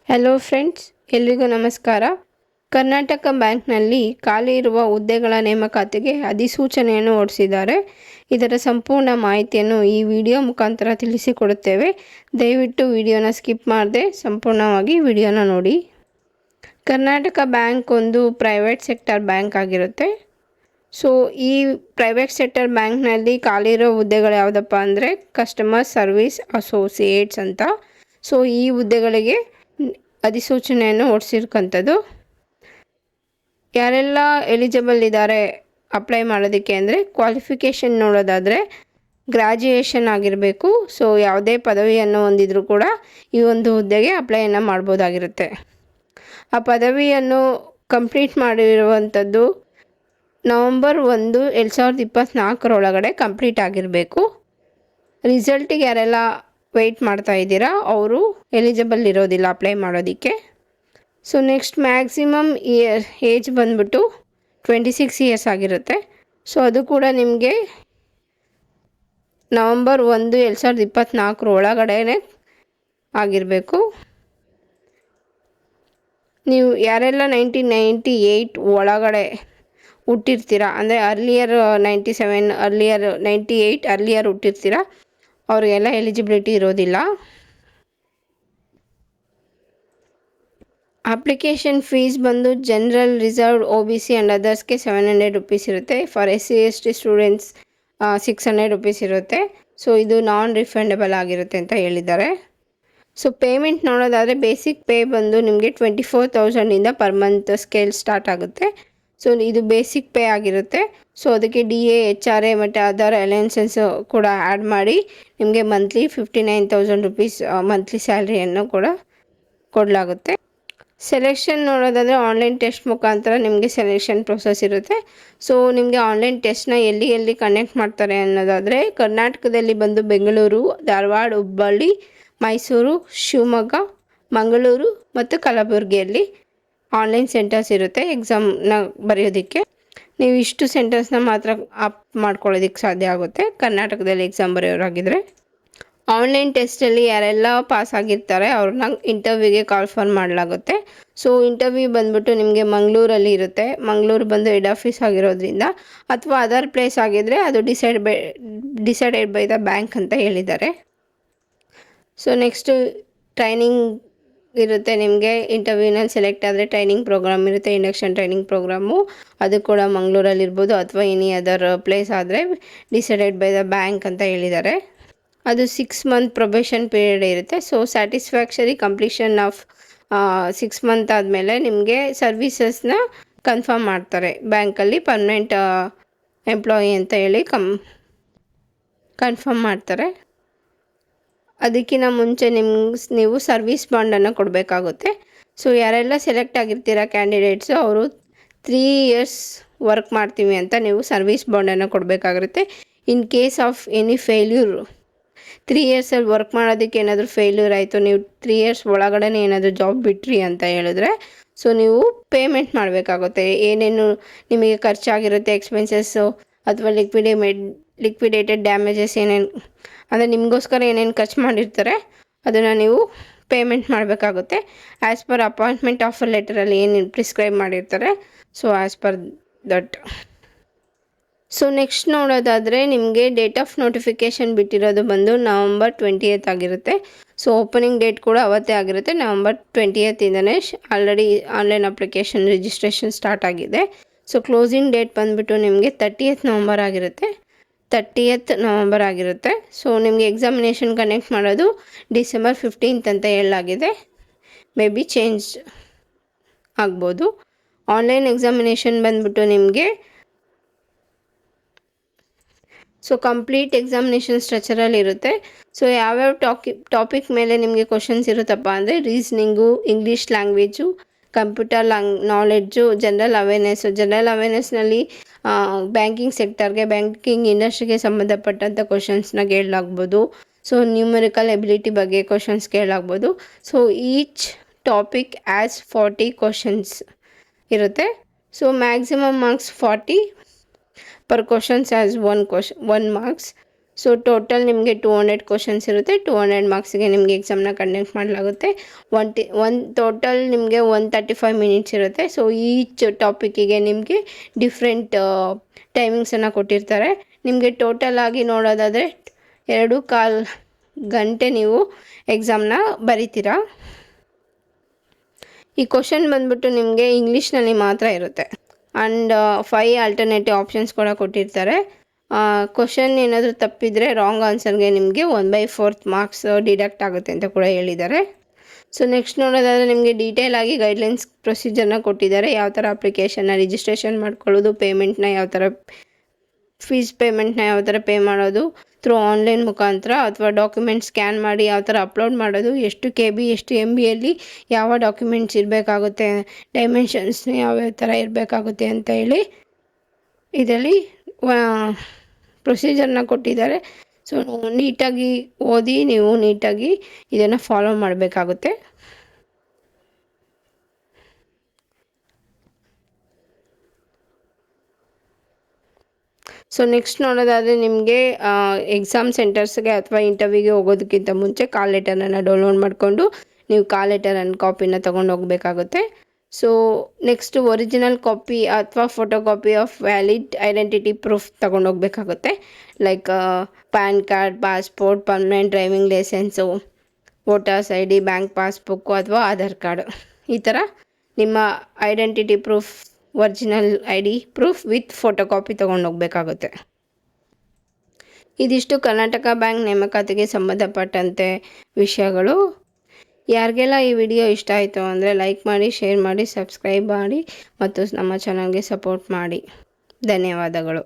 Hello friends, ಎಲ್ರಿಗೂ ನಮಸ್ಕಾರ. ಕರ್ನಾಟಕ ಬ್ಯಾಂಕ್ನಲ್ಲಿ ಖಾಲಿ ಇರುವ ಹುದ್ದೆಗಳ ನೇಮಕಾತಿಗೆ ಅಧಿಸೂಚನೆಯನ್ನು ಹೊರಡಿಸಿದ್ದಾರೆ. ಇದರ ಸಂಪೂರ್ಣ ಮಾಹಿತಿಯನ್ನು ಈ ವಿಡಿಯೋ ಮುಖಾಂತರ ತಿಳಿಸಿಕೊಡುತ್ತೇವೆ. ದಯವಿಟ್ಟು ವಿಡಿಯೋನ ಸ್ಕಿಪ್ ಮಾಡದೆ ಸಂಪೂರ್ಣವಾಗಿ ವಿಡಿಯೋನ ನೋಡಿ. ಕರ್ನಾಟಕ ಬ್ಯಾಂಕ್ ಒಂದು ಪ್ರೈವೇಟ್ ಸೆಕ್ಟರ್ ಬ್ಯಾಂಕ್ ಆಗಿರುತ್ತೆ. ಸೊ ಈ ಪ್ರೈವೇಟ್ ಸೆಕ್ಟರ್ ಬ್ಯಾಂಕ್ನಲ್ಲಿ ಖಾಲಿ ಇರೋ ಹುದ್ದೆಗಳು ಯಾವುದಪ್ಪ ಅಂದರೆ ಕಸ್ಟಮರ್ ಸರ್ವಿಸ್ ಅಸೋಸಿಯೇಟ್ಸ್ ಅಂತ. ಸೊ ಈ ಹುದ್ದೆಗಳಿಗೆ ಅಧಿಸೂಚನೆಯನ್ನು ಹೊರಡಿಸಿರ್ತಕ್ಕಂಥದ್ದು. ಯಾರೆಲ್ಲ ಎಲಿಜಿಬಲ್ ಇದ್ದಾರೆ ಅಪ್ಲೈ ಮಾಡೋದಕ್ಕೆ ಅಂದರೆ ಕ್ವಾಲಿಫಿಕೇಷನ್ ನೋಡೋದಾದರೆ ಗ್ರ್ಯಾಜುಯೇಷನ್ ಆಗಿರಬೇಕು. ಸೊ ಯಾವುದೇ ಪದವಿಯನ್ನು ಹೊಂದಿದ್ರೂ ಕೂಡ ಈ ಒಂದು ಹುದ್ದೆಗೆ ಅಪ್ಲೈಯನ್ನು ಮಾಡ್ಬೋದಾಗಿರುತ್ತೆ. ಆ ಪದವಿಯನ್ನು ಕಂಪ್ಲೀಟ್ ಮಾಡಿರುವಂಥದ್ದು ನವಂಬರ್ 1, 2024 ಕಂಪ್ಲೀಟ್ ಆಗಿರಬೇಕು. ರಿಸಲ್ಟಿಗೆ ಯಾರೆಲ್ಲ ವೆಯ್ಟ್ ಮಾಡ್ತಾ ಇದ್ದೀರಾ ಅವರು ಎಲಿಜಿಬಲ್ ಇರೋದಿಲ್ಲ ಅಪ್ಲೈ ಮಾಡೋದಕ್ಕೆ. ಸೊ ನೆಕ್ಸ್ಟ್ ಮ್ಯಾಕ್ಸಿಮಮ್ ಏಜ್ ಬಂದ್ಬಿಟ್ಟು 26 ಇಯರ್ಸ್ ಆಗಿರುತ್ತೆ. ಸೊ ಅದು ಕೂಡ ನಿಮಗೆ ನವಂಬರ್ 1, 2024 ಆಗಿರಬೇಕು. ನೀವು ಯಾರೆಲ್ಲ 1998 ಒಳಗಡೆ ಹುಟ್ಟಿರ್ತೀರ ಅಂದರೆ ಅರ್ಲಿಯರ್ 97, ಅರ್ಲಿಯರ್ 98 ಅರ್ಲಿಯರ್ ಹುಟ್ಟಿರ್ತೀರ ಅವ್ರಿಗೆಲ್ಲ ಎಲಿಜಿಬಿಲಿಟಿ ಇರೋದಿಲ್ಲ. ಅಪ್ಲಿಕೇಶನ್ ಫೀಸ್ ಬಂದು ಜನರಲ್, ರಿಸರ್ವ್ಡ್, OBC ಆ್ಯಂಡ್ ಅದರ್ಸ್ಗೆ 700 ರುಪೀಸ್ ಇರುತ್ತೆ. For SC ST students 600 rupees ಇರುತ್ತೆ. ಸೊ ಇದು ನಾನ್ ರಿಫಂಡಬಲ್ ಆಗಿರುತ್ತೆ ಅಂತ ಹೇಳಿದ್ದಾರೆ. ಸೊ ಪೇಮೆಂಟ್ ನೋಡೋದಾದರೆ ಬೇಸಿಕ್ ಪೇ ಬಂದು ನಿಮಗೆ 24,000ಇಂದ ಪರ್ ಮಂತ್ ಸ್ಕೇಲ್ ಸ್ಟಾರ್ಟ್ ಆಗುತ್ತೆ. ಸೊ ಇದು ಬೇಸಿಕ್ ಪೇ ಆಗಿರುತ್ತೆ. ಸೊ ಅದಕ್ಕೆ DA, HRA ಮತ್ತು ಅದರ್ ಅಲೈನ್ಸಸ್ ಕೂಡ ಆ್ಯಡ್ ಮಾಡಿ ನಿಮಗೆ ಮಂತ್ಲಿ 59,000 ರುಪೀಸ್ ಮಂತ್ಲಿ ಸ್ಯಾಲ್ರಿಯನ್ನು ಕೂಡ ಕೊಡಲಾಗುತ್ತೆ. ಸೆಲೆಕ್ಷನ್ ನೋಡೋದಾದರೆ ಆನ್ಲೈನ್ ಟೆಸ್ಟ್ ಮುಖಾಂತರ ನಿಮಗೆ ಸೆಲೆಕ್ಷನ್ ಪ್ರೊಸೆಸ್ ಇರುತ್ತೆ. ಸೊ ನಿಮಗೆ ಆನ್ಲೈನ್ ಟೆಸ್ಟ್ನ ಎಲ್ಲಿ ಕಂಡಕ್ಟ್ ಮಾಡ್ತಾರೆ ಅನ್ನೋದಾದರೆ ಕರ್ನಾಟಕದಲ್ಲಿ ಬಂದು ಬೆಂಗಳೂರು, ಧಾರವಾಡ, ಹುಬ್ಬಳ್ಳಿ, ಮೈಸೂರು, ಶಿವಮೊಗ್ಗ, ಮಂಗಳೂರು ಮತ್ತು ಕಲಬುರಗಿಯಲ್ಲಿ ಆನ್ಲೈನ್ ಸೆಂಟರ್ಸ್ ಇರುತ್ತೆ ಎಕ್ಸಾಮ್ನ ಬರೆಯೋದಕ್ಕೆ. ನೀವು ಇಷ್ಟು ಸೆಂಟರ್ಸ್ನ ಮಾತ್ರ ಅಪ್ ಮಾಡ್ಕೊಳ್ಳೋದಕ್ಕೆ ಸಾಧ್ಯ ಆಗುತ್ತೆ ಕರ್ನಾಟಕದಲ್ಲಿ ಎಕ್ಸಾಮ್ ಬರೆಯೋರಾಗಿದ್ದರೆ. ಆನ್ಲೈನ್ ಟೆಸ್ಟಲ್ಲಿ ಯಾರೆಲ್ಲ ಪಾಸ್ ಆಗಿರ್ತಾರೆ ಅವ್ರನ್ನ ಇಂಟರ್ವ್ಯೂಗೆ ಕಾಲ್ ಫಾರ್ ಮಾಡಲಾಗುತ್ತೆ. ಸೊ ಇಂಟರ್ವ್ಯೂ ಬಂದ್ಬಿಟ್ಟು ನಿಮಗೆ ಮಂಗಳೂರಲ್ಲಿ ಇರುತ್ತೆ. ಮಂಗಳೂರು ಬಂದು ಹೆಡ್ ಆಫೀಸ್ ಆಗಿರೋದ್ರಿಂದ ಅಥವಾ ಅದರ್ ಪ್ಲೇಸ್ ಆಗಿದ್ದರೆ ಅದು ಡಿಸೈಡೆಡ್ ಬೈ ದ ಬ್ಯಾಂಕ್ ಅಂತ ಹೇಳಿದ್ದಾರೆ. ಸೊ ನೆಕ್ಸ್ಟು ಟ್ರೈನಿಂಗ್ ಇರುತ್ತೆ. ನಿಮಗೆ ಇಂಟರ್ವ್ಯೂನಲ್ಲಿ ಸೆಲೆಕ್ಟ್ ಆದರೆ ಟ್ರೈನಿಂಗ್ ಪ್ರೋಗ್ರಾಮ್ ಇರುತ್ತೆ, ಇಂಡಕ್ಷನ್ ಟ್ರೈನಿಂಗ್ ಪ್ರೋಗ್ರಾಮು. ಅದು ಕೂಡ ಮಂಗಳೂರಲ್ಲಿ ಇರ್ಬೋದು ಅಥವಾ ಎನಿ ಅದರ್ ಪ್ಲೇಸ್ ಆದರೆ ಡಿಸೈಡೆಡ್ ಬೈ ದ ಬ್ಯಾಂಕ್ ಅಂತ ಹೇಳಿದ್ದಾರೆ. ಅದು 6 ಮಂತ್ ಪ್ರೊಬೇಷನ್ ಪೀರಿಯಡ್ ಇರುತ್ತೆ. So satisfactory completion of 6 month ಆದಮೇಲೆ ನಿಮಗೆ ಸರ್ವೀಸಸ್ನ ಕನ್ಫರ್ಮ್ ಮಾಡ್ತಾರೆ. ಬ್ಯಾಂಕಲ್ಲಿ ಪರ್ಮನೆಂಟ್ ಎಂಪ್ಲಾಯಿ ಅಂತ ಹೇಳಿ ಕನ್ಫರ್ಮ್ ಮಾಡ್ತಾರೆ. ಅದಕ್ಕಿಂತ ಮುಂಚೆ ನೀವು ಸರ್ವಿಸ್ ಬಾಂಡನ್ನು ಕೊಡಬೇಕಾಗುತ್ತೆ. ಸೊ ಯಾರೆಲ್ಲ ಸೆಲೆಕ್ಟ್ ಆಗಿರ್ತೀರ ಕ್ಯಾಂಡಿಡೇಟ್ಸು ಅವರು 3 ಇಯರ್ಸ್ ವರ್ಕ್ ಮಾಡ್ತೀವಿ ಅಂತ ನೀವು ಸರ್ವಿಸ್ ಬಾಂಡನ್ನು ಕೊಡಬೇಕಾಗಿರುತ್ತೆ. In case of any failure 3 ಇಯರ್ಸಲ್ಲಿ ವರ್ಕ್ ಮಾಡೋದಕ್ಕೆ ಏನಾದರೂ ಫೇಲ್ಯೂರ್ ಆಯಿತು, ನೀವು 3 ಇಯರ್ಸ್ ಒಳಗಡೆ ಏನಾದರೂ ಜಾಬ್ ಬಿಟ್ರಿ ಅಂತ ಹೇಳಿದ್ರೆ ಸೊ ನೀವು ಪೇಮೆಂಟ್ ಮಾಡಬೇಕಾಗುತ್ತೆ. ಏನೇನು ನಿಮಗೆ ಖರ್ಚಾಗಿರುತ್ತೆ ಎಕ್ಸ್ಪೆನ್ಸಸ್ಸು ಅಥವಾ ಲಿಕ್ವಿಡೇಟೆಡ್ ಡ್ಯಾಮೇಜಸ್ ಏನೇನು ಅಂದರೆ ನಿಮಗೋಸ್ಕರ ಏನೇನು ಖರ್ಚು ಮಾಡಿರ್ತಾರೆ ಅದನ್ನು ನೀವು ಪೇಮೆಂಟ್ ಮಾಡಬೇಕಾಗುತ್ತೆ. ಆ್ಯಸ್ ಪರ್ ಅಪಾಯಿಂಟ್ಮೆಂಟ್ ಆಫರ್ ಲೆಟರಲ್ಲಿ ಏನು ಪ್ರಿಸ್ಕ್ರೈಬ್ ಮಾಡಿರ್ತಾರೆ. So as per that. So next ನೋಡೋದಾದರೆ ನಿಮಗೆ ಡೇಟ್ ಆಫ್ ನೋಟಿಫಿಕೇಷನ್ ಬಿಟ್ಟಿರೋದು ಬಂದು ನವಂಬರ್ 20th ಆಗಿರುತ್ತೆ. ಸೊ ಓಪನಿಂಗ್ ಡೇಟ್ ಕೂಡ ಅವತ್ತೇ ಆಗಿರುತ್ತೆ. November 20th already online application registration start ಆಗಿದೆ. ಸೊ ಕ್ಲೋಸಿಂಗ್ ಡೇಟ್ ಬಂದುಬಿಟ್ಟು ನಿಮಗೆ 30th ನವಂಬರ್ ಆಗಿರುತ್ತೆ. ಸೊ ನಿಮಗೆ ಎಕ್ಸಾಮಿನೇಷನ್ ಕನೆಕ್ಟ್ ಮಾಡೋದು ಡಿಸೆಂಬರ್ 15th ಅಂತ ಹೇಳಲಾಗಿದೆ. ಮೇ ಬಿ ಚೇಂಜ್ ಆಗ್ಬೋದು. ಆನ್ಲೈನ್ ಎಕ್ಸಾಮಿನೇಷನ್ ಬಂದುಬಿಟ್ಟು ನಿಮಗೆ ಸೊ ಕಂಪ್ಲೀಟ್ ಎಕ್ಸಾಮಿನೇಷನ್ ಸ್ಟ್ರಕ್ಚರಲ್ಲಿ ಇರುತ್ತೆ. ಸೊ ಯಾವ್ಯಾವ ಟಾಪಿಕ್ ಮೇಲೆ ನಿಮಗೆ ಕ್ವಶನ್ಸ್ ಇರುತ್ತಪ್ಪ ಅಂದರೆ reasoning, English language, computer knowledge, general ಅವೇರ್ನೆಸ್ನಲ್ಲಿ ಬ್ಯಾಂಕಿಂಗ್ ಸೆಕ್ಟರ್ಗೆ, ಬ್ಯಾಂಕಿಂಗ್ ಇಂಡಸ್ಟ್ರಿಗೆ ಸಂಬಂಧಪಟ್ಟಂಥ ಕ್ವಶನ್ಸ್ನ ಕೇಳಲಾಗ್ಬೋದು. ಸೊ ನ್ಯೂಮರಿಕಲ್ ಎಬಿಲಿಟಿ ಬಗ್ಗೆ ಕ್ವಶನ್ಸ್ ಕೇಳಲಾಗ್ಬೋದು. So each topic as 40 questions ಇರುತ್ತೆ. So maximum marks 40 per questions as 1 marks. So total ನಿಮಗೆ 200 ಕ್ವಶನ್ಸ್ ಇರುತ್ತೆ. 200 ಮಾರ್ಕ್ಸಿಗೆ ನಿಮಗೆ ಎಕ್ಸಾಮ್ನ ಕಂಡಕ್ಟ್ ಮಾಡಲಾಗುತ್ತೆ. ಒನ್ ಟೋಟಲ್ ನಿಮಗೆ 135 ಮಿನಿಟ್ಸ್ ಇರುತ್ತೆ. ಸೊ ಈಚ್ ಟಾಪಿಕ್ಕಿಗೆ ನಿಮಗೆ ಡಿಫ್ರೆಂಟ್ ಟೈಮಿಂಗ್ಸನ್ನು ಕೊಟ್ಟಿರ್ತಾರೆ. ನಿಮಗೆ ಟೋಟಲ್ ಆಗಿ ನೋಡೋದಾದರೆ 2.25 ಗಂಟೆ ನೀವು ಎಕ್ಸಾಮ್ನ ಬರಿತೀರಾ. ಈ ಕ್ವಶನ್ ಬಂದ್ಬಿಟ್ಟು ನಿಮಗೆ ಇಂಗ್ಲೀಷ್ನಲ್ಲಿ ಮಾತ್ರ ಇರುತ್ತೆ. ಆ್ಯಂಡ್ 5 ಆಲ್ಟರ್ನೇಟಿವ್ ಆಪ್ಷನ್ಸ್ ಕೂಡ ಕೊಟ್ಟಿರ್ತಾರೆ. ಕ್ವಶನ್ ಏನಾದರೂ ತಪ್ಪಿದರೆ ರಾಂಗ್ ಆನ್ಸರ್ಗೆ ನಿಮಗೆ 1/4 ಮಾರ್ಕ್ಸ್ ಡಿಡಕ್ಟ್ ಆಗುತ್ತೆ ಅಂತ ಕೂಡ ಹೇಳಿದ್ದಾರೆ. ಸೊ ನೆಕ್ಸ್ಟ್ ನೋಡೋದಾದರೆ ನಿಮಗೆ ಡೀಟೇಲ್ ಆಗಿ ಗೈಡ್ಲೈನ್ಸ್ ಪ್ರೊಸೀಜರ್ನ ಕೊಟ್ಟಿದ್ದಾರೆ. ಯಾವ ಥರ ಅಪ್ಲಿಕೇಶನ್ನ ರಿಜಿಸ್ಟ್ರೇಷನ್ ಮಾಡ್ಕೊಳ್ಳೋದು, ಪೇಮೆಂಟ್ನ ಯಾವ ಥರ ಫೀಸ್ ಪೇಮೆಂಟ್ನ ಯಾವ ಥರ ಪೇ ಮಾಡೋದು ಥ್ರೂ ಆನ್ಲೈನ್ ಮುಖಾಂತರ ಅಥವಾ ಡಾಕ್ಯುಮೆಂಟ್ ಸ್ಕ್ಯಾನ್ ಮಾಡಿ ಯಾವ ಥರ ಅಪ್ಲೋಡ್ ಮಾಡೋದು, ಎಷ್ಟು KB ಎಷ್ಟು MBಯಲ್ಲಿ ಯಾವ ಡಾಕ್ಯುಮೆಂಟ್ಸ್ ಇರಬೇಕಾಗುತ್ತೆ, ಡೈಮೆನ್ಷನ್ಸ್ನ ಯಾವ್ಯಾವ ಥರ ಇರಬೇಕಾಗುತ್ತೆ ಅಂತ ಹೇಳಿ ಇದರಲ್ಲಿ ಪ್ರೊಸೀಜರ್ನ ಕೊಟ್ಟಿದ್ದಾರೆ. ಸೊ ನೀಟಾಗಿ ಓದಿ ನೀವು ನೀಟಾಗಿ ಇದನ್ನು ಫಾಲೋ ಮಾಡಬೇಕಾಗುತ್ತೆ. ಸೊ ನೆಕ್ಸ್ಟ್ ನೋಡೋದಾದರೆ ನಿಮಗೆ ಎಕ್ಸಾಮ್ ಸೆಂಟರ್ಸ್ಗೆ ಅಥವಾ ಇಂಟರ್ವ್ಯೂಗೆ ಹೋಗೋದಕ್ಕಿಂತ ಮುಂಚೆ ಕಾಲ್ ಲೆಟರನ್ನು ಡೌನ್ಲೋಡ್ ಮಾಡಿಕೊಂಡು ನೀವು ಕಾಲ್ ಲೆಟರನ್ನು ಕಾಪಿನ ತೊಗೊಂಡು ಹೋಗಬೇಕಾಗುತ್ತೆ. ಸೊ ನೆಕ್ಸ್ಟ್ ಒರಿಜಿನಲ್ ಕಾಪಿ ಅಥವಾ photo copy of valid identity proof ತೊಗೊಂಡು ಹೋಗಬೇಕಾಗುತ್ತೆ. Like PAN card, passport, permanent driving licence, voters ID, bank passbook ಅಥವಾ ಆಧಾರ್ ಕಾರ್ಡ್. ಈ ಥರ ನಿಮ್ಮ identity proof, original ID proof with photo copy ತೊಗೊಂಡು ಹೋಗಬೇಕಾಗುತ್ತೆ. ಇದಿಷ್ಟು ಕರ್ನಾಟಕ ಬ್ಯಾಂಕ್ ನೇಮಕಾತಿಗೆ ಸಂಬಂಧಪಟ್ಟಂತೆ ವಿಷಯಗಳು. ಯಾರಿಗೆಲ್ಲ ಈ ವಿಡಿಯೋ ಇಷ್ಟ ಆಯಿತು ಅಂದರೆ ಲೈಕ್ ಮಾಡಿ, ಶೇರ್ ಮಾಡಿ, ಸಬ್ಸ್ಕ್ರೈಬ್ ಮಾಡಿ ಮತ್ತು ನಮ್ಮ ಚಾನಲ್ಗೆ ಸಪೋರ್ಟ್ ಮಾಡಿ. ಧನ್ಯವಾದಗಳು.